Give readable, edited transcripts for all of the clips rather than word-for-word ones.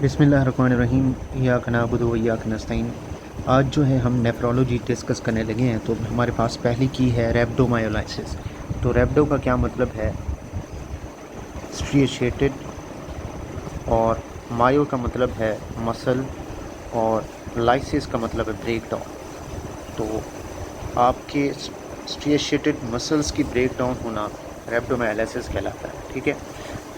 बिस्मिल्लाहिर्रहमानिर्रहीम। इय्याका नअबुदु व इय्याका नस्तईन। आज जो है हम नेफ्रोलॉजी डिस्कस करने लगे हैं। तो हमारे पास पहली की है रेब्डोमायोलाइसिस। तो रेब्डो का क्या मतलब है? स्ट्रिएशेटेड, और मायो का मतलब है मसल, और लाइसिस का मतलब है ब्रेक डाउन। तो आपके स्ट्रिएशेटेड मसल्स की ब्रेक डाउन होना रेब्डोमायोलाइसिस कहलाता है। ठीक है।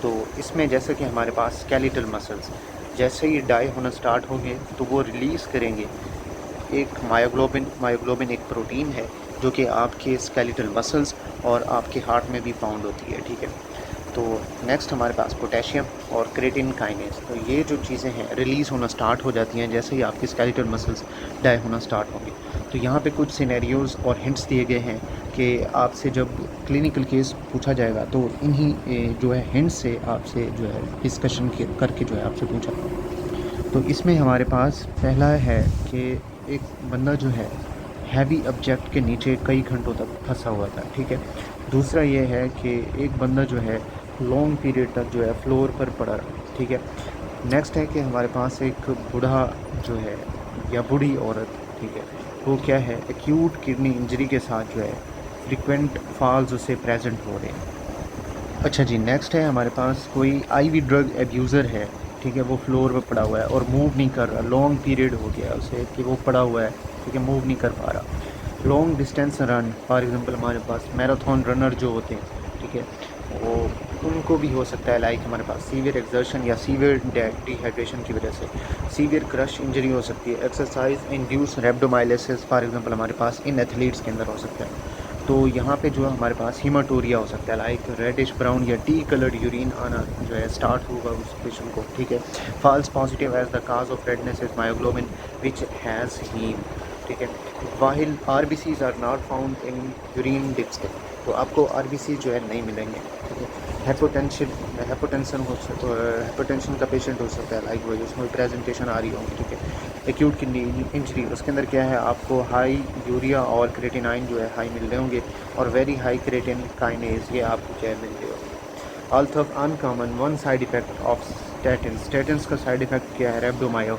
तो इसमें जैसे कि हमारे पास स्केलेटल मसल्स जैसे ही डाई होना स्टार्ट होंगे तो वो रिलीज़ करेंगे एक मायोग्लोबिन एक प्रोटीन है जो कि आपके स्केलेटल मसल्स और आपके हार्ट में भी फाउंड होती है। ठीक है। तो नेक्स्ट हमारे पास पोटेशियम और क्रेटिन काइनेज। तो ये जो चीज़ें हैं रिलीज़ होना स्टार्ट हो जाती हैं जैसे ही आपके स्केलेटल मसल्स डाई होना स्टार्ट होंगे। तो यहाँ पे कुछ सिनेरियोज़ और हिंट्स दिए गए हैं कि आपसे जब क्लिनिकल केस पूछा जाएगा तो इन्हीं जो है हिंट्स से आपसे जो है डिस्कशन करके जो है आपसे पूछा। तो इसमें हमारे पास पहला है कि एक बंदा जो है हैवी ऑब्जेक्ट के नीचे कई घंटों तक फंसा हुआ था। ठीक है। दूसरा ये है कि एक बंदा जो है लॉन्ग पीरियड तक जो है फ्लोर पर पड़ा रहा। ठीक है। नेक्स्ट है कि हमारे पास एक बूढ़ा जो है या बूढ़ी औरत, ठीक है, वो क्या है एक्यूट किडनी इंजरी के साथ जो है फ्रिक्वेंट फॉल्स उसे प्रेजेंट हो रहे हैं। अच्छा जी, नेक्स्ट है हमारे पास कोई आईवी ड्रग एब्यूज़र है। ठीक है। वो फ्लोर पे पड़ा हुआ है और मूव नहीं कर रहा, लॉन्ग पीरियड हो गया उसे कि वो पड़ा हुआ है। ठीक है। मूव नहीं कर पा रहा। Long distance run, for example हमारे पास मैराथन रनर जो होते हैं, ठीक है, वो उनको भी हो सकता है लाइक हमारे पास सीवियर एक्सर्शन या सीवियर डिहाइड्रेशन की वजह से सीवियर क्रश इंजरी हो सकती है। एक्सरसाइज इंड्यूस रेब्डोमाइलिसिस फॉर एग्जांपल हमारे पास इन एथलीट्स के अंदर हो सकता है। तो यहाँ पे जो हमारे पास हीमाटोरिया हो सकता है लाइक रेडिश ब्राउन या टी कलर्ड यूरिन आना जो है स्टार्ट होगा उस पेशेंट को। ठीक है। False positive as the cause of redness is myoglobin which has heme. ठीक है। While RBCs are not found in urine dips. तो आपको आरबीसी जो है नहीं मिलेंगे। ठीक है। हेपोटेंशन हो सकता है, हेपोटेंशन का पेशेंट हो सकता है लाइक वही उसमें प्रेजेंटेशन आ रही होगी। ठीक है। एक्यूट किडनी इंजरी उसके अंदर क्या है आपको हाई यूरिया और क्रेटिनाइन जो है हाई मिल रहे होंगे और वेरी हाई क्रेटिन काइनेज ये आपको क्या है मिल रहे होंगे। Also uncommon one side effect of statins का साइड इफेक्ट क्या है रेब्डोमायो,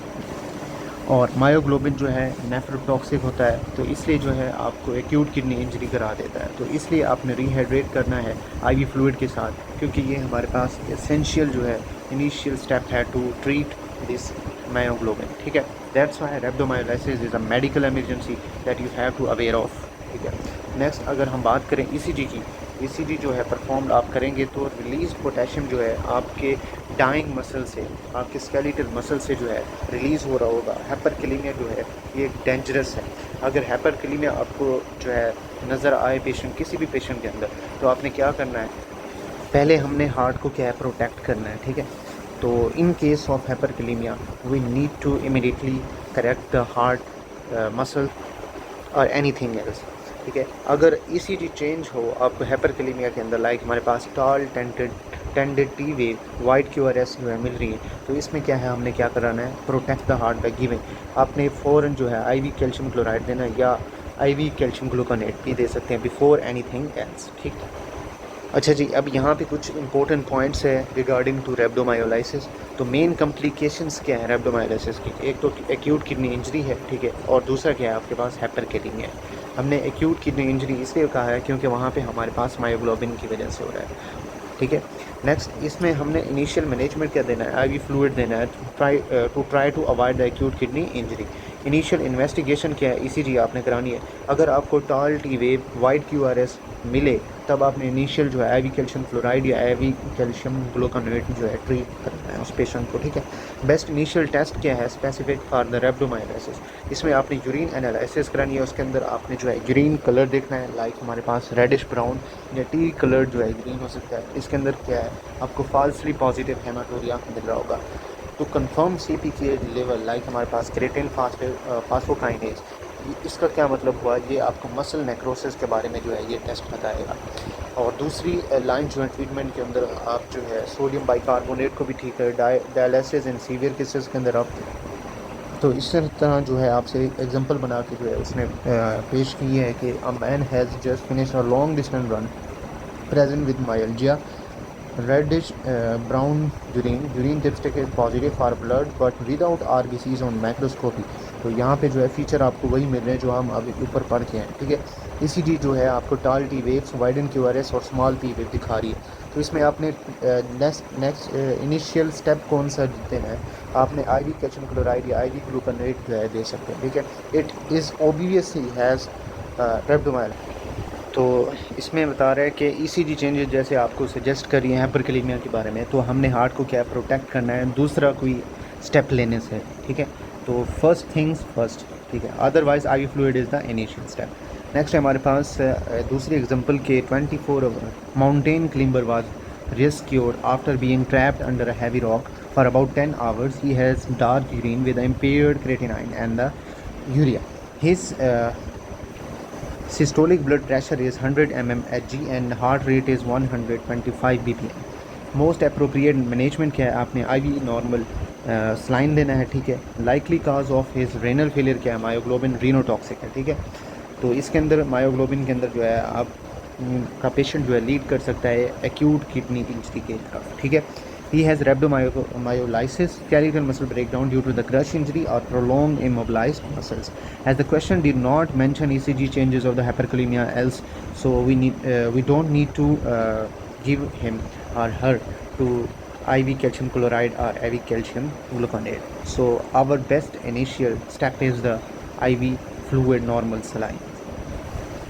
और मायोग्लोबिन जो है नेफ्रोटॉक्सिक होता है तो इसलिए जो है आपको एक्यूट किडनी इंजरी करा देता है। तो इसलिए आपने रिहाइड्रेट करना है आईवी फ्लूइड के साथ क्योंकि ये हमारे पास एसेंशियल जो है इनिशियल स्टेप है टू ट्रीट दिस मायोग्लोबिन। ठीक है। That's why rhabdomyolysis is a medical emergency that you have to aware of. ठीक है। नेक्स्ट अगर हम बात करें ईसीजी की, ईसीजी जो है परफॉर्म आप करेंगे तो रिलीज पोटेशियम जो है आपके डाइंग मसल से आपके स्केलेटल मसल से जो है रिलीज़ हो रहा होगा। हाइपरकैलेमिया जो है ये डेंजरस है। अगर हाइपरकैलेमिया आपको जो है नज़र आए पेशेंट किसी भी पेशेंट के अंदर तो आपने क्या करना है, पहले हमने हार्ट को क्या है प्रोटेक्ट करना है। ठीक है। तो in case of hyperkalaemia we need to immediately correct the heart muscle और एनीथिंग एल्स। ठीक है। अगर ईसीजी चेंज हो आपको हाइपरकैलेमिया के अंदर लाइक हमारे पास tall tented T wave wide QRS जो है मिल रही है तो इसमें क्या है हमने क्या कराना है protect the heart by giving. आपने फ़ौरन जो है आईवी कैल्शियम क्लोराइड देना या आईवी कैल्शियम ग्लूकोनेट भी दे सकते हैं बिफोर एनीथिंग एल्स। ठीक है। अच्छा जी, अब यहाँ पे कुछ इंपॉर्टेंट पॉइंट्स है रिगार्डिंग टू रेब्डोमायोलाइसिस। तो मेन कम्प्लिकेशंस क्या है रेब्डोमायोलाइसिस की? एक तो एक्यूट किडनी इंजरी है। ठीक है। और दूसरा क्या है आपके पास हाइपरकैलेमिया है। हमने एक्यूट किडनी इंजरी इसलिए कहा है क्योंकि वहाँ पे हमारे पास मायोग्लोबिन की वजह से हो रहा है। ठीक है। नेक्स्ट इसमें हमने इनिशियल मैनेजमेंट क्या देना है, आईवी फ्लूइड देना है to try to avoid the acute kidney injury. Initial investigation क्या है, ईसीजी आपने करानी है। अगर आपको tall T wave wide QRS मिले तब आपने इनिशियल जो है आईवी कैल्शियम फ्लोराइड या आईवी कैल्शियम ग्लूकोनेट जो है ट्रीट करना है उस पेशेंट को। ठीक है। बेस्ट इनिशियल टेस्ट क्या है स्पेसिफिक फॉर द रेब्डोमायोलाइसिस, इसमें आपने यूरिन एनालिसिस करानी है। उसके अंदर आपने जो है ग्रीन कलर देखना है लाइक हमारे पास रेडिश ब्राउन या टी कलर जो है ग्रीन हो सकता है। इसके अंदर क्या है आपको फॉल्सली पॉजिटिव हेमाटोरिया मिल रहा होगा। तो कंफर्म सीपी के लेवल लाइक हमारे पास क्रेटिन फास्फोकाइनेज, इसका क्या मतलब हुआ, ये आपको मसल नेक्रोसिस के बारे में जो है ये टेस्ट बताएगा। और दूसरी लाइन जो है ट्रीटमेंट के अंदर आप जो है सोडियम बाइकार्बोनेट को भी ठीक है, डायलिसिस इन सीवियर केसेस के अंदर आप तो इस तरह जो है आपसे एग्जांपल बना के जो है उसने पेश की है कि a man has just finish a long distance run present with myalgia reddish brown urine dipstick is positive for blood but without RBCs on macroscopy। तो यहाँ पे जो है फीचर आपको वही मिल रहे हैं जो हम अभी ऊपर पढ़ के हैं, ठीक है। ECG जो है आपको टाल टी वेव्स, वाइडन QRS और स्मॉल पी वेव दिखा रही है। तो इसमें आपने नेक्स्ट इनिशियल स्टेप कौन सा देना है, आपने IV कैल्शियम क्लोराइड या IV ग्लूकोनेट जो है दे सकते हैं, ठीक है। It is obviously has rhabdomyol. तो इसमें बता रहा है कि ECG चेंजेस जैसे आपको सजेस्ट कर रही हैं हाइपरकैलेमिया के बारे में, तो हमने हार्ट को क्या प्रोटेक्ट करना है दूसरा कोई स्टेप लेने से, ठीक है। तो फर्स्ट थिंग्स फर्स्ट, ठीक है। Otherwise IV fluid is the initial step. Next है हमारे पास दूसरी एग्जांपल के 24 hour mountain climber was rescued after being trapped under a heavy rock for about 10 hours. He has dark urine with impaired creatinine and the urea. His systolic blood pressure is 100 mmHg and heart rate is 125 bpm। Most appropriate management क्या है, आपने IV normal saline देना है, ठीक है। Likely cause of his renal failure क्या है, myoglobin रीनोटॉक्सिक है, ठीक है। तो इसके अंदर मायोग्लोबिन के अंदर जो है आप का पेशेंट जो है लीड कर सकता है एक्यूट किडनी इंजरी के तरफ, ठीक है। He has rhabdomyolysis, skeletal muscle breakdown due to the crush injury or prolonged immobilized muscles. As the question did not mention ECG changes of the hyperkalemia else, so we don't need to give him or her to IV calcium chloride or IV calcium gluconate. So our best initial step is the IV fluid normal saline।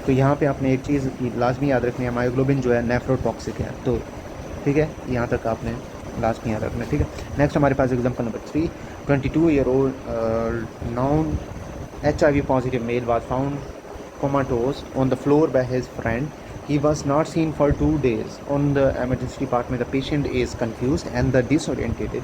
तो यहाँ पे आपने एक चीज़ लाजमी याद रखनी है, myoglobin जो है नेफ्रोटॉक्सिक है, तो ठीक है, यहाँ तक आपने लाजमी याद रखना है, ठीक है। नेक्स्ट हमारे पास example number 3, 22-year-old non HIV positive male was found comatose on the floor by his friend. He was not seen for 2 days. On the emergency department, the patient is confused and disoriented.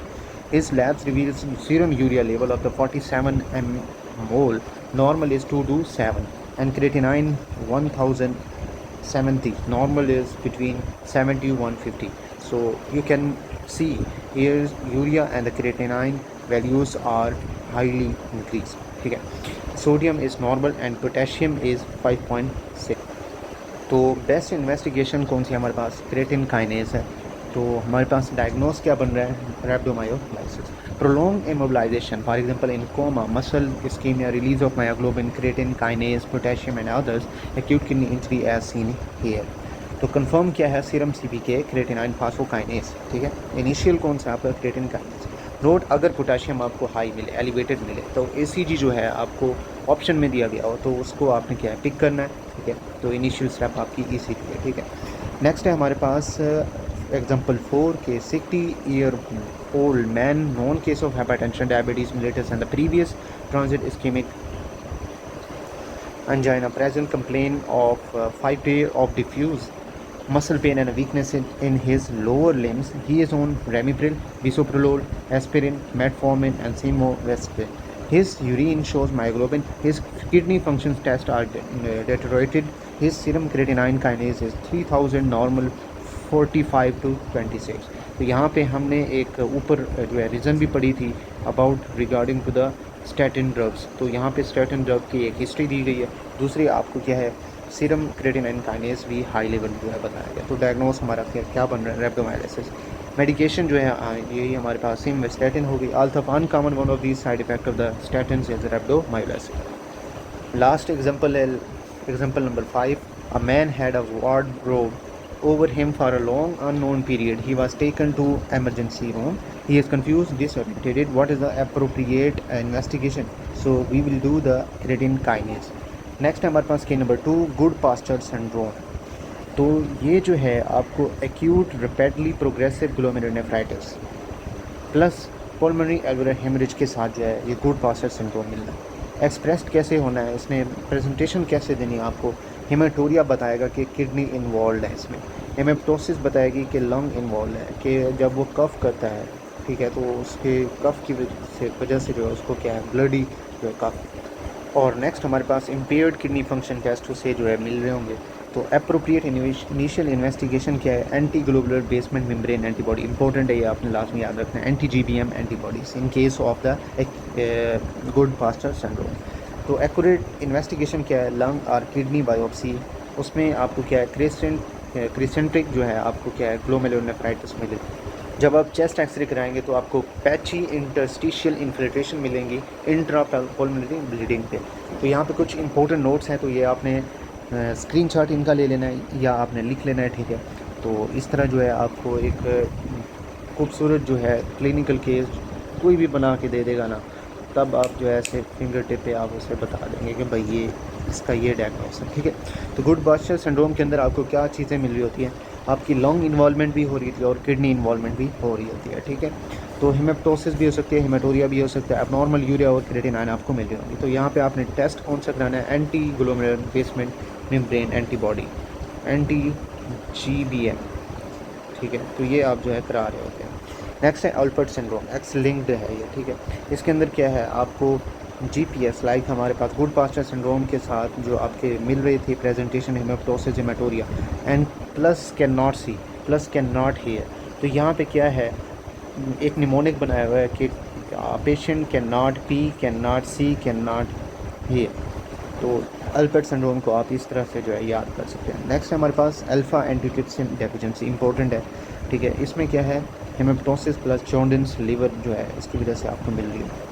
His labs reveals serum urea level of the 47 mmol. Normal is 2 to 7, and creatinine 1070. Normal is between 70 to 150. So you can see here urea and the creatinine values are highly increased, ठीक है। Sodium is normal and potassium is 5.6। तो best investigation कौन सी हमारे पास, creatine kinase है। तो हमारे पास diagnose क्या बन रहा है, rhabdomyolysis. Prolong immobilisation for example in coma, muscle ischaemia, release of myoglobin, creatine kinase, potassium and others, acute kidney injury as seen here. तो कंफर्म क्या है, सीरम CPK, क्रेटिनाइन फास्फोकाइनेज, ठीक है। इनिशियल कौन सा आपका, क्रेटिन काइनेज। नोट, अगर potassium आपको हाई मिले, एलिवेटेड मिले, तो ECG जो है आपको ऑप्शन में दिया गया हो तो उसको आपने क्या है पिक करना है, ठीक है। तो इनिशियल स्टेप आपकी ECG है, ठीक है। नेक्स्ट है हमारे पास एग्जांपल 4 के 60-year-old man known case of hypertension, diabetes mellitus and the previous transit ischaemic angina present, complain of 5 days of diffuse muscle pain and a weakness in his lower limbs. He is on Ramipril, Bisoprolol, aspirin, metformin and Semovestin. His urine shows myoglobin. His kidney functions tests are deteriorated. His serum creatinine kinase is 3000, normal 45 to 26। तो यहाँ पे हमने एक ऊपर जो है reason भी पढ़ी थी about regarding to the statin drugs. तो यहाँ पे स्टैटिन ड्रग की एक हिस्ट्री दी गई है, दूसरी आपको क्या है, सीरम क्रेटिनाइन काइनेज भी हाई लेवल जो है बताया गया। तो डायग्नोस हमारा क्या बन रहा है, रैप्डोमायोलाइसिस। मेडिकेशन जो है यही हमारे पास सिमवेस्टैटिन होगी। Although uncommon one of these side effect of the statin is rhabdomyolysis. Last example है example number 5, a man had a wardrobe over him for a long unknown period. He was taken to emergency room. He is confused, disoriented. What is the appropriate investigation? So we will do the creatine kinase। Next है हमारे पास के number 2, good pasture syndrome. तो ये जो है आपको acute rapidly progressive glomerulonephritis plus pulmonary alveolar haemorrhage के साथ जो है ये गुड पास्चर सिंड्रोम मिलना है। एक्सप्रेस्ड कैसे होना है, इसमें प्रेजेंटेशन कैसे देनी है आपको, हेमाटोरिया बताएगा कि किडनी इन्वॉल्व है, इसमें हेमेप्टोसिस बताएगी कि लंग इन्वॉल्व है, कि जब वो कफ करता है, ठीक है, तो उसके कफ की वजह से जो है उसको क्या है, ब्लडी जो है कफ। और नेक्स्ट हमारे पास इम्पेयर्ड किडनी फंक्शन टेस्ट से जो है मिल रहे होंगे। तो अप्रोप्रिएट इनिशियल इन्वेस्टिगेशन क्या है, anti globular basement membrane antibody, important है ये, आपने लास्ट में याद रखना है, anti GBM antibodies in case of the good pastor syndrome. तो एक्यूरेट इन्वेस्टिगेशन क्या है, लंग और किडनी बायोप्सी, उसमें आपको क्या है क्रिसेंट्रिक जो है आपको क्या है ग्लोमेरुलोनेफ्राइटिस मिलेगी। जब आप चेस्ट एक्सरे कराएंगे तो आपको पैची इंटरस्टिशियल इन्फिल्ट्रेशन मिलेंगी इंट्रापल्मोनरी ब्लीडिंग पे। तो यहाँ पे कुछ इंपॉर्टेंट नोट्स हैं, तो ये आपने स्क्रीनशॉट इनका ले लेना है या आपने लिख लेना है, ठीक है। तो इस तरह जो है आपको एक खूबसूरत जो है क्लिनिकल केस कोई भी बना के दे देगा ना, तब आप जो है ऐसे फिंगर टिप पे आप उसे बता देंगे कि भाई ये इसका ये डायग्नोस है, ठीक है। तो गुड पास्चर सिंड्रोम के अंदर आपको क्या चीज़ें मिल रही होती हैं, आपकी लंग इन्वॉल्वमेंट भी हो रही थी और किडनी इन्वॉल्वमेंट भी हो रही होती है, ठीक है। तो हेमेप्टोसिस भी हो सकती है, हेमेटोरिया भी हो सकता है, एबनॉर्मल यूरिया और क्रेटिनाइन आपको मिल रही होगी। तो यहाँ पे आपने टेस्ट कौन सा कराना है, anti glomerular basement membrane antibody, anti GBM, ठीक है। तो ये आप जो है करा रहे होते हैं। नेक्स्ट है अल्पर्ट सिंड्रोम, एक्स लिंक्ड है ये, ठीक है। इसके अंदर क्या है, आपको GPS लाइक हमारे पास गुड पास्चर सिंड्रोम के साथ जो आपके मिल रही थी presentation, haemoptysis, haematuria and plus can not see, plus can not hear. तो यहाँ पे क्या है, एक निमोनिक बनाया हुआ है कि patient can not pee, can not see, can not hear. तो अल्पर्ट सिंड्रोम को आप इस तरह से जो है याद कर सकते हैं। नेक्स्ट है हमारे पास अल्फ़ा एंटीट्रिप्सिन डेफिशिएंसी, इंपॉर्टेंट है, ठीक है। इसमें क्या है, हेमेप्टोसिस प्लस जॉन्डिस लीवर जो है इसकी वजह से आपको मिल रही है।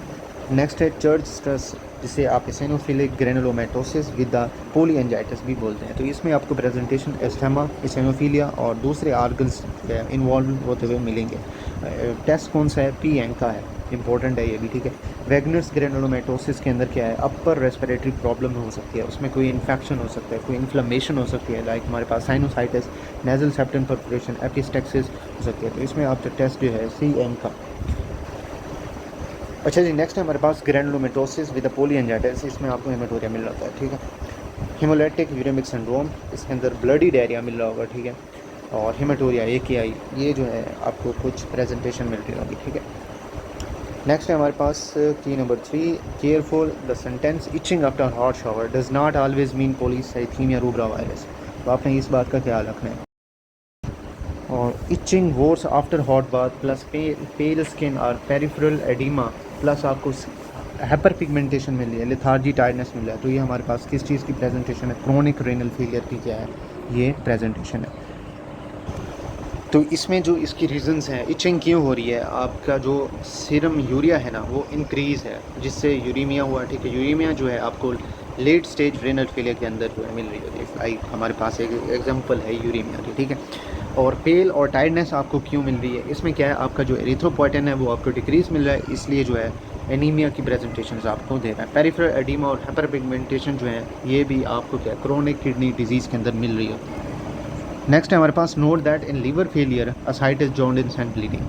नेक्स्ट है चर्च स्ट्रेस, जिसे आप इसेनोफिलिक ग्रेनुलोमेटोसिस विद द पोलीएंजाइटिस भी बोलते हैं। तो इसमें आपको प्रेजेंटेशन एस्थमा, इसेनोफिलिया और दूसरे आर्गन्स इन्वॉल्व होते हुए मिलेंगे। टेस्ट कौन सा है, P का है, इंपॉर्टेंट है ये भी, ठीक है। वैगनर्स ग्रेनुलोमेटोसिस के अंदर क्या है, अपर रेस्पिरेटरी प्रॉब्लम हो सकती है, उसमें कोई इन्फेक्शन हो सकता है, कोई इन्फ्लेमेशन हो सकती है, लाइक हमारे पास sinusitis, nasal septum perforation, epistaxis हो सकती है। तो इसमें आपका टेस्ट जो है CM का। अच्छा जी, नेक्स्ट है हमारे पास ग्रेनुलोमेटोसिस विद पोलीएंजाइटिस, इसमें आपको हेमेटोरिया मिल रहा है, ठीक है। हेमोलाइटिक यूरेमिक सिंड्रोम, इसके अंदर ब्लडी डायरिया मिल रहा होगा, ठीक है। और हेमेटोरिया AKI, ये जो है आपको कुछ प्रेजेंटेशन मिल रही होगी, ठीक है। नेक्स्ट है हमारे पास की number 3, careful the sentence itching after hot shower does not always mean polycythaemia rubra virus. तो आपने इस बात का ख्याल रखना है। और itching worse after hot bath plus pale skin और पेरिफेरल एडिमा प्लस आपको हाइपर पिगमेंटेशन मिल रही है, लेथार्जी, टायर्डनेस मिल रहा है। तो ये हमारे पास किस चीज़ की प्रेजेंटेशन है, क्रोनिक रेनल फेलियर की क्या है ये प्रेजेंटेशन है। तो इसमें जो इसकी रीज़न्स हैं, इचिंग क्यों हो रही है, आपका जो सीरम यूरिया है ना वो इंक्रीज़ है, जिससे यूरीमिया हुआ, ठीक है। यूरीमिया जो है आपको लेट स्टेज रेनल फेलियर के अंदर जो है मिल रही होती है, लाइक हमारे पास एक एग्जांपल है यूरीमिया की, ठीक है। और पेल और टायर्डनेस आपको क्यों मिल रही है, इसमें क्या है, आपका जो एरिथ्रोपोइटिन है वो आपको डिक्रीज़ मिल रहा है, इसलिए जो है एनीमिया की प्रेजेंटेशन आपको दे रहा है। पेरिफेरल एडिमा और हाइपर पिगमेंटेशन जो है ये भी आपको क्या क्रोनिक किडनी डिजीज़ के अंदर मिल रही होती है। नेक्स्ट है हमारे पास note that in liver failure ascites, jaundice and bleeding.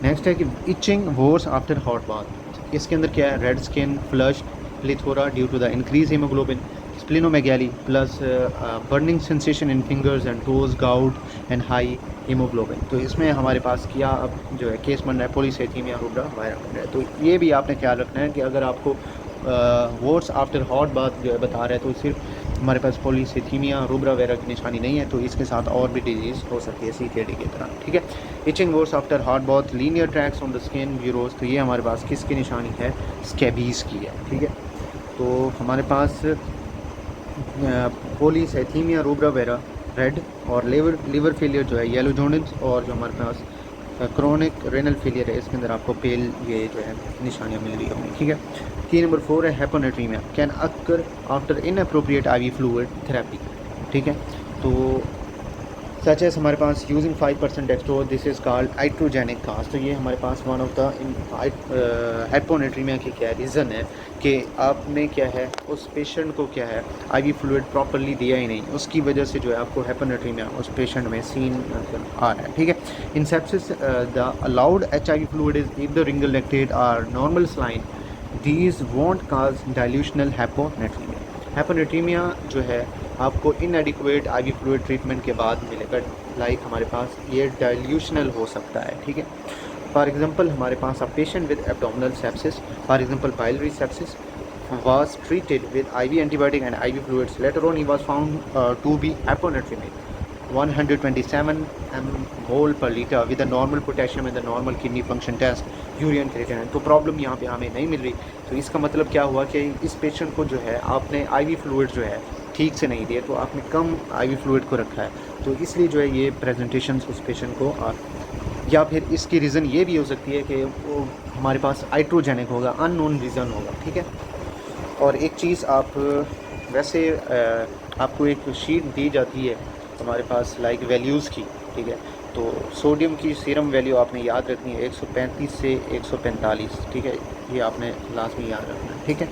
Next है कि itching worse after hot bath, इसके अंदर क्या है, red skin, flush, plethora due to the increase haemoglobin, splenomegaly plus burning sensation in fingers and toes, gout and high haemoglobin. तो इसमें हमारे पास क्या अब जो है केस बन रहा है, पॉलीसाइथीमिया रूब्रा वायरस बन रहा है। तो ये भी आपने ख्याल रखना है कि अगर आपको वोर्स आफ्टर हॉट बाथ जो है बता रहा है तो सिर्फ हमारे पास पॉलीसाइथीमिया रूब्रा वगैरह की निशानी नहीं है, तो इसके साथ और भी डिजीज़ हो सकती है CKD की तरह, ठीक है। Itching worse after hot bath, linear tracks on the skin, burrows, तो ये हमारे पास किसकी निशानी है, स्कैबीज़ की है, ठीक है। तो हमारे पास पॉलीसाइथीमिया रूब्रा वगैरह रेड, और लीवर फेलियर जो है येलो जॉन्डिस, और जो हमारे पास क्रोनिक रेनल फेलियर है इसके अंदर आपको पेल ये जो है निशानियाँ मिल रही होंगी, ठीक है। की नंबर 4 है hyponatraemia, can occur after inappropriate IV fluid therapy, ठीक है। तो सच एस हमारे पास using 5% dextrose, this is called iatrogenic cause. तो ये हमारे पास वन ऑफ द हेपेनेट्रीमिया की क्या रीज़न है कि आपने क्या है उस पेशेंट को क्या है IV फ्लूइड प्रॉपरली दिया ही नहीं, उसकी वजह से जो है आपको हेपेनेट्रीमिया उस पेशेंट में सीन आ रहा है, ठीक है। In sepsis the allowed HIV fluid is either Ringer lactate और normal saline, these won't cause dilutional hyponatraemia. Hyponatraemia जो है आपको इनएडिक्वेट IV फ्लूइड ट्रीटमेंट के बाद मिलेगा, लाइक हमारे पास ये डाइल्यूशनल हो सकता है, ठीक है। फॉर एग्जांपल हमारे पास a patient with abdominal sepsis, for example biliary sepsis, was treated with IV antibiotic and IV fluids. Later on, he was found to be hyponatremic, 127 mol per liter with a normal potassium and the normal kidney function test, यूरियन creatinine. तो problem यहाँ पे हमें नहीं मिल रही। तो इसका मतलब क्या हुआ कि इस पेशेंट को जो है आपने IV फ्लूइड जो है ठीक से नहीं दिए, तो आपने कम IV फ्लूइड को रखा है, तो इसलिए जो है ये प्रेजेंटेशन उस पेशेंट को या फिर इसकी रीज़न ये भी हो सकती है कि वो हमारे पास आइट्रोजेनिक होगा, अननोन रीज़न होगा, ठीक है। और एक चीज़ आप वैसे आपको एक शीट दी जाती है हमारे पास लाइक वैल्यूज़ की, ठीक है। तो सोडियम की सीरम वैल्यू आपने याद रखनी है 135 से 145, ठीक है, ये आपने लाजमी याद रखना है, ठीक है।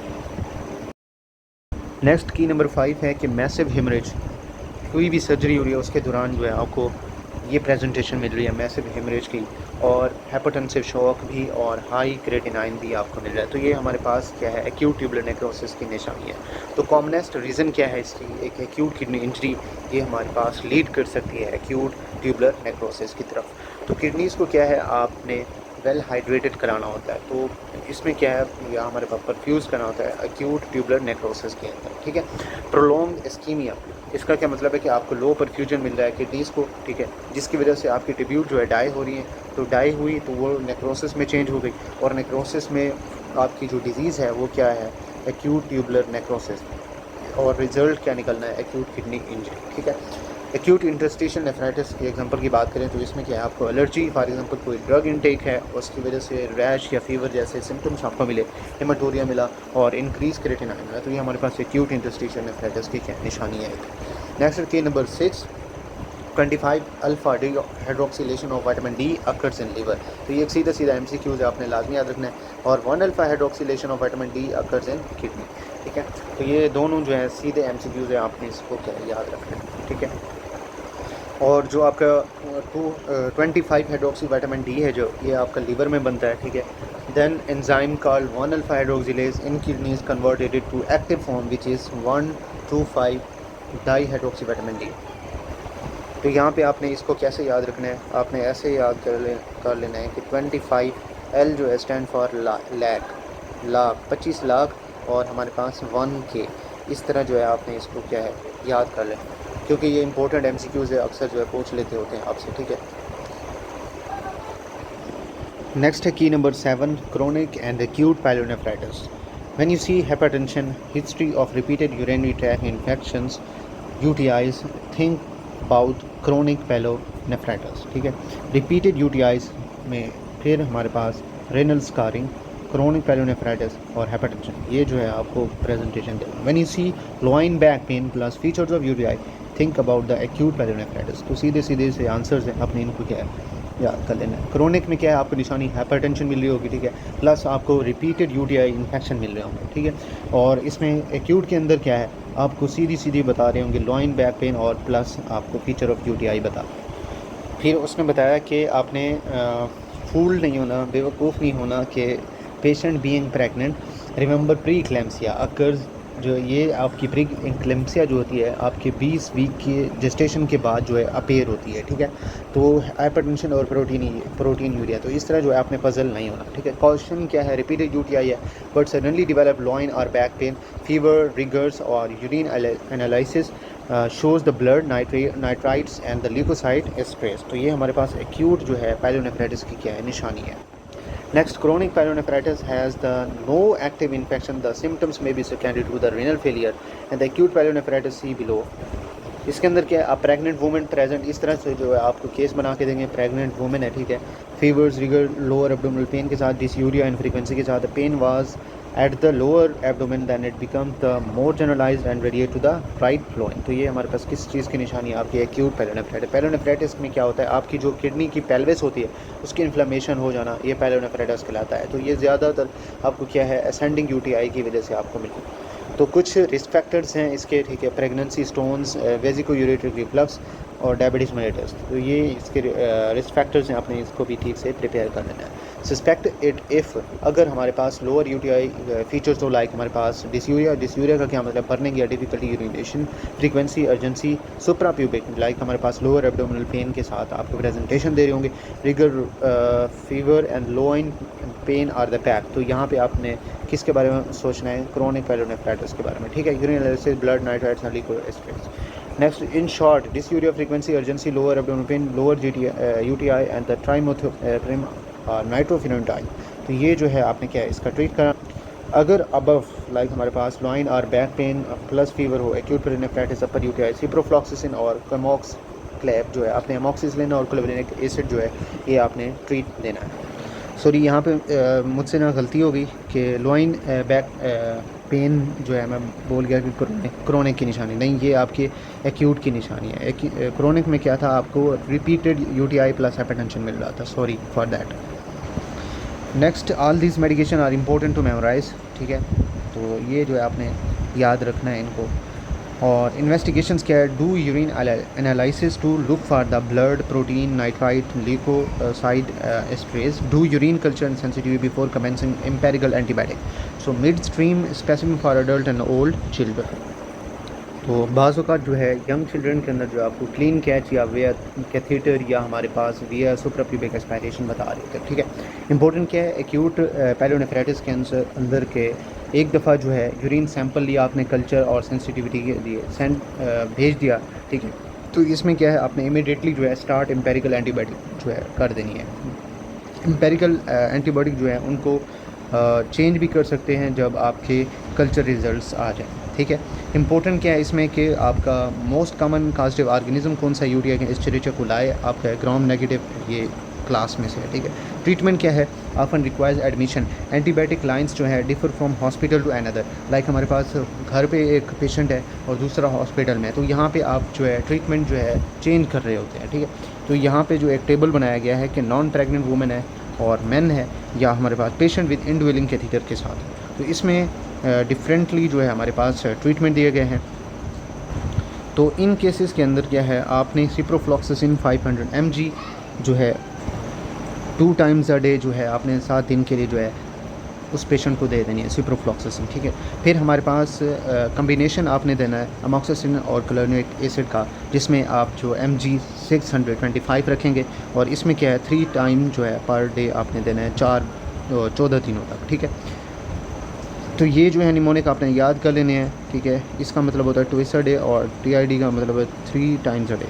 नेक्स्ट की नंबर 5 है कि मैसिव हेमरेज, कोई भी सर्जरी हो रही है उसके दौरान जो है आपको ये प्रेजेंटेशन मिल रही है मैसिव हेमरेज की, और हाइपोटेंसिव शॉक भी और हाई क्रेटिनाइन भी आपको मिल रहा है। तो ये हमारे पास क्या है, एक्यूट ट्यूबुलर नेक्रोसिस की निशानी है। तो कॉमनेस्ट रीज़न क्या है इसकी, एक एक्यूट किडनी इंजरी, ये हमारे पास लीड कर सकती है एक्यूट ट्यूबुलर नेक्रोसिस की तरफ। तो किडनीज़ को क्या है आपने वेल हाइड्रेटेड कराना होता है, तो इसमें क्या है या हमारे पास परफ्यूज़ करना होता है एक्यूट ट्यूबुलर नेक्रोसिस के अंदर, ठीक है। प्रोलॉन्ग इस्कीमिया, इसका क्या मतलब है कि आपको लो परफ्यूजन मिल रहा है किडनीज़ को, ठीक है, जिसकी वजह से आपकी ट्यूब्यूल जो है डाई हो रही है, तो डाई हुई तो वो नेक्रोसिस में चेंज हो गई, और नेक्रोसिस में आपकी जो डिज़ीज़ है वो क्या है, एक्यूट ट्यूबुलर नेक्रोसिस, और रिज़ल्ट क्या निकलना है, एक्यूट किडनी इंजरी, ठीक है। एक्यूट इंटरस्टिशियल नेफ्राइटिस के एग्जांपल की बात करें तो इसमें क्या है, आपको एलर्जी, फॉर एग्जांपल कोई ड्रग इनटेक है उसकी वजह से रैश या फीवर जैसे सिम्टम्स आपको मिले, हेमाटोरिया मिला और इंक्रीज क्रेटिनाइन मिला, तो ये हमारे पास एक्यूट इंटरस्टिशियल नेफ्राइटिस की क्या निशानी है। नेक्स्ट की number 6, 25 alpha D hydroxylation of vitamin D occurs in liver. तो ये एक सीधा सीधा MCQ है, आपने लाजमी याद रखना है। और 1 alpha hydroxylation of vitamin D occurs in kidney, ठीक है। तो ये दोनों जो है सीधे MCQ है, आपने इसको क्या याद रखना है, ठीक है। और जो आपका 25 हाइड्रोक्सी विटामिन डी है जो ये आपका लीवर में बनता है, ठीक है। Then enzyme called 1 alpha hydroxylase in kidney is converted to active form which is 1,2,5 di hydroxy vitamin D. तो यहाँ पे आपने इसको कैसे याद रखना है, आपने ऐसे याद कर लेना है कि 25 L जो है स्टैंड फॉर लाख 25 लाख, और हमारे पास 1K, इस तरह जो है आपने इसको क्या है याद कर लें, क्योंकि ये इंपॉर्टेंट MCQs है, अक्सर जो है पूछ लेते होते हैं आपसे, ठीक है। नेक्स्ट है की number 7, chronic and acute pyelonephritis. When you see hypertension, history of repeated urinary tract infections, UTIs, think about chronic pyelonephritis, ठीक है। रिपीटेड UTIs में फिर हमारे पास रेनल स्कारिंग, क्रोनिक पायलोनेफ्राइटिस और हाइपरटेंशन, ये जो है आपको प्रेजेंटेशन देना। When you see loin back pain plus features of UTI, think about the acute pyelonephritis. तो सीधे से आंसर्स हैं, आपने इनको क्या है याद कर लेना है। क्रोनिक में क्या है, आपको निशानी हाइपरटेंशन मिल रही होगी, ठीक है, प्लस आपको रिपीटेड UTI इन्फेक्शन मिल रहे होंगे, ठीक है। और इसमें एक्यूट के अंदर क्या है, आपको सीधी बता रहे होंगे लोइन बैक पेन और प्लस आपको फीचर ऑफ UTI बता। फिर उसने बताया कि आपने फूल नहीं होना, बेवकूफ़ नहीं होना कि patient being pregnant remember pre eclampsia occurs, जो ये आपकी प्री इक्लेम्सिया जो होती है आपके 20 वीक के जेस्टेशन के बाद जो है अपेयर होती है, ठीक है। तो हाइपरटेंशन और प्रोटीन यूरिया, तो इस तरह जो है आपने पजल नहीं होना, ठीक है। कॉशन क्या है, रिपीटेड UTI है बट सडनली डेवलप लॉइन और बैक पेन, फीवर, रिगर्स और urine analysis shows the blood nitrites and the leukocyte stress. तो ये हमारे पास एक्यूट जो है पायलोनेफ्राइटिस की क्या है निशानी है। Next, chronic pyelonephritis has the no active infection. The symptoms may be secondary to the renal failure and the acute pyelonephritis see below. इसके अंदर क्या है, आप प्रेग्नेंट वुमेन प्रेजेंट, इस तरह से जो है आपको केस बना के देंगे, प्रेग्नेंट वुमेन है, ठीक है, fevers, rigor, lower abdominal pain के साथ, डिसयूरिया एंड फ्रीक्वेंसी के साथ, pain was at the lower abdomen then it become the more generalized and radiate to the right flowing. तो ये हमारे पास किस चीज़ की निशानी है, आपकी एक्यूट पायलोनेफ्राइटिस। पायलोनेफ्राइटिस में क्या होता है, आपकी जो किडनी की पेल्विस होती है उसकी इन्फ्लेमेशन हो जाना, ये पायलोनेफ्राइटिस कहलाता है। तो ये ज़्यादातर आपको क्या है असेंडिंग UTI की वजह से आपको मिले। तो कुछ रिस्क फैक्टर्स हैं इसके, ठीक है, प्रेगनेंसी, स्टोन्स, वेजिको-यूरेट्रिक रिफ्लक्स और डायबिटीज़ मेलिटस। तो ये इसके रिस्क फैक्टर्स हैं, आपने इसको भी ठीक से प्रिपेयर कर लेना है। सस्पेक्ट इट इफ़ अगर हमारे पास लोअर यूटीआई फीचर्स हो, लाइक हमारे पास डिस्यूरिया का क्या मतलब, भरने की डिफिकल्टी, यूरिनेशन फ्रीक्वेंसी, अर्जेंसी, सुप्रा प्यूबिक, लाइक हमारे पास लोअर एब्डोमिनल पेन के साथ आपको प्रेजेंटेशन दे रहे होंगे, rigor fever and loin pain are the pack. तो यहाँ पे आपने किसके बारे में सोचना है, क्रोनिक पायलोनेफ्राइटिस के बारे में, ठीक है। Urine analysis, blood nitrites and leukoesterases. Next, in short, dysuria frequency, urgency, lower abdominal pain, lower UTI and the trimethoprim nitrofurantoin. तो ये जो है आपने क्या है इसका ट्रीट करना। अगर अबव लाइक हमारे पास लॉइन और बैक पेन प्लस फीवर हो, एक्यूट पेरिनेफ्राइटिस, अपर यूटीआई, सिप्रोफ्लॉक्सिसिन और कमोक्स क्लैप जो है आपने अमोक्सिसिलिन और क्लोवेनिक एसिड जो है ये आपने ट्रीट देना है। सॉरी, यहाँ पे मुझसे ना गलती हो गई कि लॉइन बैक पेन जो है मैं बोल गया कि क्रोनिक की निशानी नहीं, ये आपके एक्यूट की निशानी है। क्रोनिक में क्या था, आपको रिपीटेड यूटीआई प्लस हाइपरटेंशन मिल रहा था, sorry for that. Next, all this medication are important to memorize, ठीक है। तो ये जो है आपने याद रखना है इनको। और इन्वेस्टिगेशंस क्या है, do urine analysis to look for the blood protein nitrite leukocyte esterase, do urine culture and sensitivity before commencing empirical antibiotic, so mid stream specific for adult and old children. तो बाज़ औक़ात जो है young children के अंदर जो आपको clean catch या वेयर कैथीटर या हमारे पास वेयर सुप्राप्यूबिक एस्पायरेशन बता रहे थे, ठीक है। इंपॉर्टेंट क्या है, एक्यूट पायलोनेफ्राइटिस के अंदर के एक दफ़ा जो है यूरिन सैंपल लिया आपने कल्चर और सेंसिटिविटी के लिए भेज दिया, ठीक है। तो इसमें क्या है, आपने इमीडिएटली जो है स्टार्ट एम्पेरिकल एंटीबायोटिक जो है कर देनी है। एम्पेरिकल एंटीबायोटिक जो है उनको चेंज भी कर सकते हैं जब आपके कल्चर रिजल्ट्स आ जाएं, ठीक है। इंपॉर्टेंट क्या है इसमें कि आपका मोस्ट कॉमन कास्टिव ऑर्गेनिज्म कौन सा यूटीआई के एस्चेरिचिया कोलाई आपका ग्राम नेगेटिव ये क्लास में से है, ठीक है। ट्रीटमेंट क्या है, often requires admission, antibiotic lines जो है differ from hospital to another, like हमारे पास घर पे एक पेशेंट है और दूसरा हॉस्पिटल में है, तो यहाँ पे आप जो है ट्रीटमेंट जो है चेंज कर रहे होते हैं, ठीक है। तो यहाँ पे जो एक टेबल बनाया गया है कि नॉन प्रेग्नेंट वुमेन है और मेन है, या हमारे पास पेशेंट विद इंडवेलिंग कैथीटर के साथ, तो इसमें डिफरेंटली जो है हमारे पास ट्रीटमेंट दिए गए हैं। तो इन केसेस के अंदर क्या है, आपने सिप्रोफ्लॉक्सिसिन 500 mg जो है 2 टाइम्स अ डे जो है आपने 7 दिन के लिए जो है उस पेशेंट को दे देनी है सिप्रोफ्लॉक्सिसिन, ठीक है। फिर हमारे पास कम्बिनेशन आपने देना है अमोक्सिसिलिन और क्लोवेनिक एसिड का, जिसमें आप जो mg 625 रखेंगे, और इसमें क्या है 3 टाइम जो है पर डे आपने देना है 14 दिनों तक, ठीक है। तो ये जो है निमोनिक आपने याद कर लेने हैं, ठीक है। इसका मतलब होता है ट्विस अ डे और टीआईडी का मतलब है 3 टाइम्स अ डे।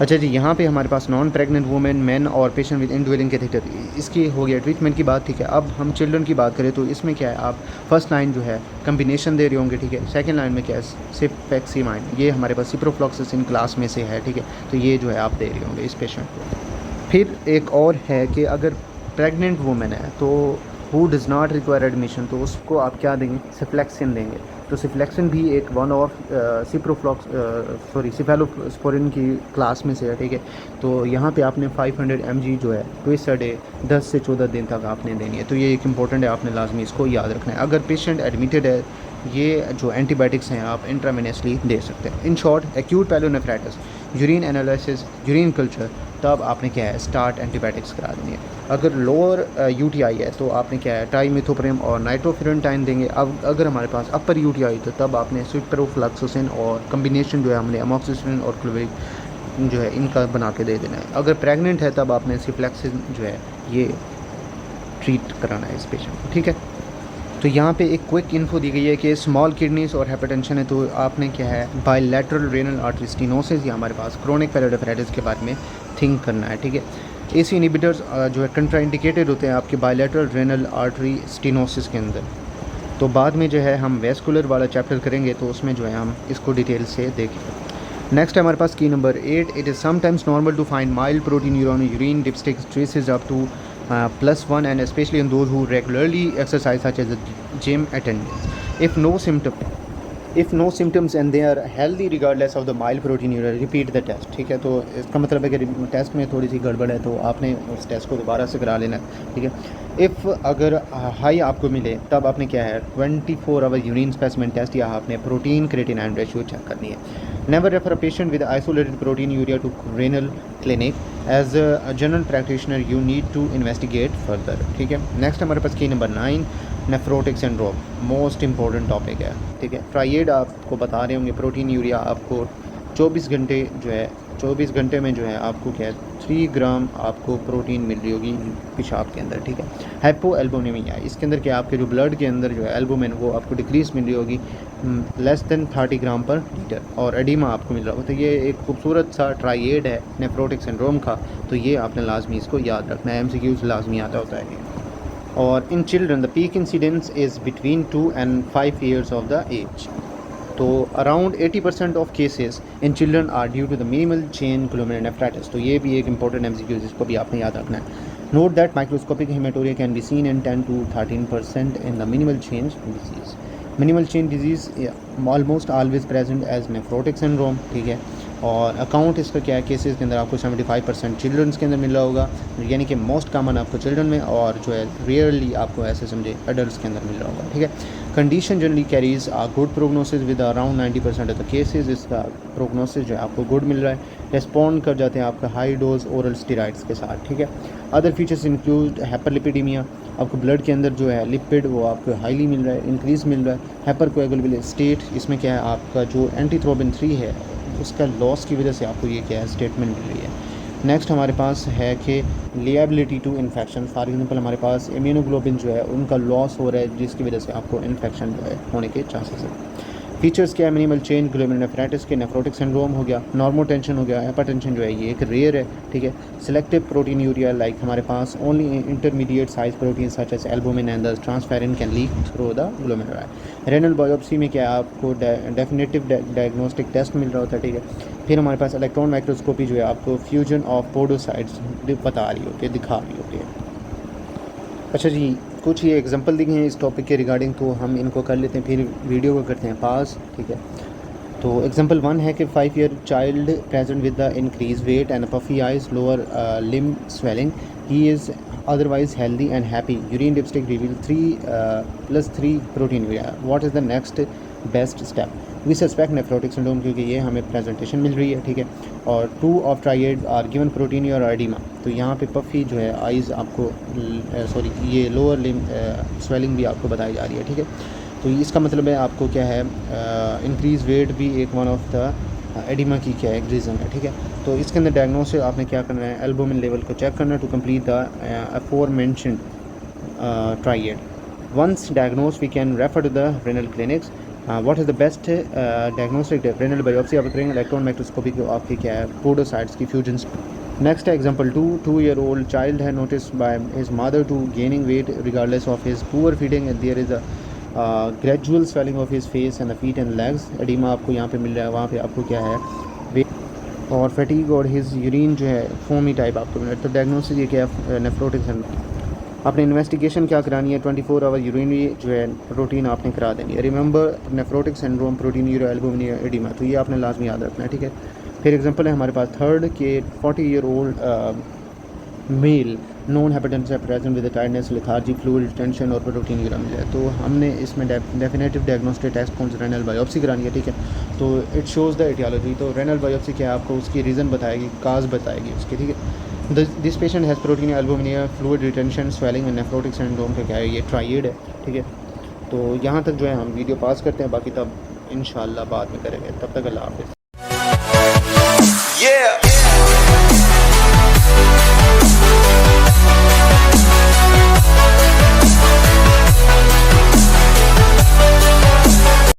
अच्छा जी, यहाँ पे हमारे पास नॉन प्रेग्नेंट वुमेन, मेन और पेशेंट विद इंडवेलिंग कैथीटर, इसकी हो गया ट्रीटमेंट की बात, ठीक है। अब हम चिल्ड्रन की बात करें तो इसमें क्या है, आप फर्स्ट लाइन जो है कम्बिनेशन दे रहे होंगे, ठीक है। सेकंड लाइन में क्या है, सिपेक्सिमाइन, ये हमारे पास सिप्रोफ्लॉक्सिसिन क्लास में से है, ठीक है। तो ये जो है आप दे रहे होंगे इस पेशेंट को। फिर एक और है कि अगर प्रेग्नेंट वुमेन है तो who does not require admission, तो उसको आप क्या देंगे, सिफ्लेक्सिन देंगे। तो सिफ्लेक्सिन भी एक वन ऑफ सिफेलोस्पोरिन की क्लास में से है, ठीक है। तो यहाँ पे आपने 500 mg जो है ट्विस अ डे 10 से 14 दिन तक आपने देनी है। तो ये एक इंपॉर्टेंट है, आपने लाजमी इसको याद रखना है। अगर पेशेंट एडमिटेड है, ये जो एंटीबायोटिक्स हैं आप इंट्रावेनसली दे सकते हैं। In short, acute pyelonephritis, urine analysis, urine culture, तब आपने क्या है स्टार्ट एंटीबायोटिक्स करा देनी है। अगर लोअर यूटीआई है तो आपने क्या है ट्राइमिथोप्रिम और नाइट्रोफिरेंटाइन देंगे। अब अगर हमारे पास अपर यूटीआई तो तब आपने सिप्रोफ्लॉक्सिसिन और कम्बिनेशन जो है हमने अमोक्सिसिलिन और क्लोवेनिक जो है इनका बना के दे देना है। अगर प्रेग्नेंट है तब आपने सिफ्लेक्सिन जो है ये ट्रीट कराना है इस पेशेंट को, ठीक है। तो यहाँ पे एक क्विक इन्फो दी गई है कि स्मॉल किडनीज और हाइपरटेंशन है, तो आपने क्या है बायलैटरल रेनल आर्टरी स्टेनोसिस या हमारे पास क्रोनिक पायलोनेफ्राइटिस के बारे में थिंक करना है, ठीक है। एसी इनहिबिटर्स जो है कंट्राइंडिकेटेड होते हैं आपके बायलैटरल रेनल आर्टरी स्टेनोसिस के अंदर। तो बाद में जो है हम वेस्कुलर वाला चैप्टर करेंगे तो उसमें जो है हम इसको डिटेल से देखें। नेक्स्ट है हमारे पास की number 8, it is sometimes normal to find mild protein urine dipstick traces up to +1 and especially in those who regularly exercise such as a gym attendance. If no symptoms and they are healthy regardless of the mild protein urea, repeat the test, ठीक है। तो इसका मतलब है कि test में थोड़ी सी गड़बड़ है तो आपने उस टेस्ट को दोबारा से करा लेना है, ठीक है। इफ़ अगर हाई आपको मिले तब आपने क्या है 24 आवर यूरिन स्पेसिमेन टेस्ट या आपने प्रोटीन क्रिएटिनिन रेशियो चेक करनी है। Never refer a patient with isolated proteinuria to renal clinic. As a general practitioner, you need to investigate further. ठीक है, नेक्स्ट हमारे पास की number 9, nephrotic syndrome, most important topic है। ठीक है, ट्राइएड आपको बता रहे होंगे, प्रोटीन यूरिया आपको 24 घंटे जो है 24 घंटे में जो है आपको क्या है 3 ग्राम आपको प्रोटीन मिल रही होगी पेशाब के अंदर। ठीक है, हाइपो एल्बुमिनिया, इसके अंदर क्या आपके जो ब्लड के अंदर जो है एल्बुमिन वो आपको डिक्रीज मिल रही होगी लेस देन 30 ग्राम पर लीटर, और एडिमा आपको मिल रहा होगा। तो ये एक खूबसूरत सा ट्राइएड है नेफ्रोटिक सिंड्रोम का, तो ये आपने लाजमी इसको याद रखना है, MCQs लाजमी आता होता है। और in children the peak incidence is between 2 and 5 years of the age. तो around 80% of cases in children are due to the minimal change glomerulonephritis. तो ये भी एक इंपॉर्टेंट MCQ जिसको भी आपने याद रखना है। Note that microscopic haematuria can be seen in 10 to 13% in the minimal change disease. Minimal change disease almost always present as nephrotic syndrome. ठीक है, और अकाउंट इसका क्या है केसेस के अंदर आपको 75% चिल्ड्रंस के अंदर मिल रहा होगा, यानी कि मोस्ट कॉमन आपको चिल्ड्रन में, और जो है रेयरली आपको ऐसे समझे एडल्ट्स के अंदर मिल रहा होगा। ठीक है, condition generally carries a good prognosis with around 90% of the cases. इसका प्रोग्नोसिस जो है आपको गुड मिल रहा है, रिस्पॉन्ड कर जाते हैं आपका हाई डोज ओरल स्टेरॉइड्स के साथ। ठीक है, अदर फीचर्स इंक्लूड हाइपरलिपिडीमिया, आपको ब्लड के अंदर जो है लिपिड वो आपको हाईली मिल रहा है, इंक्रीज मिल रहा है। हाइपरकोएगुलेबल स्टेट, इसमें क्या है आपका जो एंटीथ्रोबिन 3 है उसका लॉस की वजह से आपको ये क्या है स्टेटमेंट मिल रही है। नेक्स्ट हमारे पास है कि liability to infection, for example हमारे पास इम्यूनोग्लोबिन जो है उनका लॉस हो रहा है जिसकी वजह से आपको इन्फेक्शन जो है होने के चांसेस है। फीचर्स क्या है, मिनिमल चेन ग्लोमेरुलोनेफ्राइटिस के, नेफ्रोटिक सिंड्रोम हो गया, नॉर्मोटेंशन हो गया, हाइपरटेंशन जो है ये एक रेयर है। ठीक है, सिलेक्टिव प्रोटीन यूरिया लाइक हमारे पास only intermediate size protein such as albumin and the transferrin can leak through the glomeruli. Renal biopsy में क्या आपको डेफिनेटिव डायग्नोस्टिक टेस्ट मिल रहा होता है। ठीक है, फिर हमारे पास इलेक्ट्रॉन माइक्रोस्कोपी जो है आपको फ्यूजन ऑफ पोडोसाइट्स बता रही होती है, दिखा रही होती है। अच्छा जी, कुछ ये एग्जांपल दिखे हैं इस टॉपिक के रिगार्डिंग, तो हम इनको कर लेते हैं, फिर वीडियो को करते हैं पास। ठीक है, तो एग्जांपल 1 है कि 5 year child present with the increase weight and puffy eyes, lower limb swelling, he is otherwise healthy and happy. Urine dipstick reveal 3+3 protein urea. What is the next best step? We suspect nephrotic syndrome क्योंकि ये हमें presentation मिल रही है। ठीक है, और 2 of triad are given protein और edema। तो यहाँ पे पफी जो है आइज़ आपको सॉरी ये लोअर लिम्ब स्वेलिंग भी आपको बताई जा रही है। ठीक है, तो इसका मतलब है आपको क्या है इंक्रीज वेट भी एक वन ऑफ द एडिमा की क्या एक रीज़न है। ठीक है, तो इसके अंदर डायग्नोसिस आपने क्या करना है, एल्बुमिन लेवल को चेक करना है to complete the aforementioned triad. Once diagnose we can refer to the renal clinics. What is the best diagnostic renal biopsy आप करेंगे, इलेक्ट्रॉन माइक्रोस्कोपी को आपकी क्या है पोडोसाइट्स की फ्यूजन्स। नेक्स्ट है एग्जांपल 2 year old child है notice by his mother to gaining weight regardless of his poor feeding and there is a gradual swelling of his face and the feet and legs. Oedema आपको यहाँ पे मिल रहा है, वहाँ पे आपको क्या है वेट और फैटीग और हिज यूरिन जो है फोमी टाइप आपको मिल रहा है। तो डायग्नोसिस ये क्या है नेफ्रोटिक सिंड्रोम। आपने इन्वेस्टिगेशन क्या करानी है, 24 आवर यूरिनरी जो है रूटीन आपने करा देनी है। Remember nephrotic syndrome protein urea albumin oedema, तो ये आपने लाजमी याद रखना है। ठीक है, फिर एग्जांपल है हमारे पास 3rd के 40 year old male non hypertension present with tiredness, lethargy, fluid retention और प्रोटीन यूरिया मिल जाए। तो हमने इसमें डेफिनेटिव डायग्नोस्टिक टेस्ट कौन सा रेनल बायोप्सी करानी है। ठीक है, तो इट शोज़ द एटियोलॉजी। तो रेनल बायोप्सी क्या है आपको उसकी रीज़न बताएगी, काज बताएगी उसकी। ठीक है, this patient has protein albuminuria, fluid retention, swelling and nephrotic syndrome का क्या है ये ट्राइएड है। ठीक है, तो यहाँ तक जो है हम वीडियो पास करते हैं, बाकी तब इंशाल्लाह बाद में करेंगे। तब तक अल्लाह हाफ़िज़।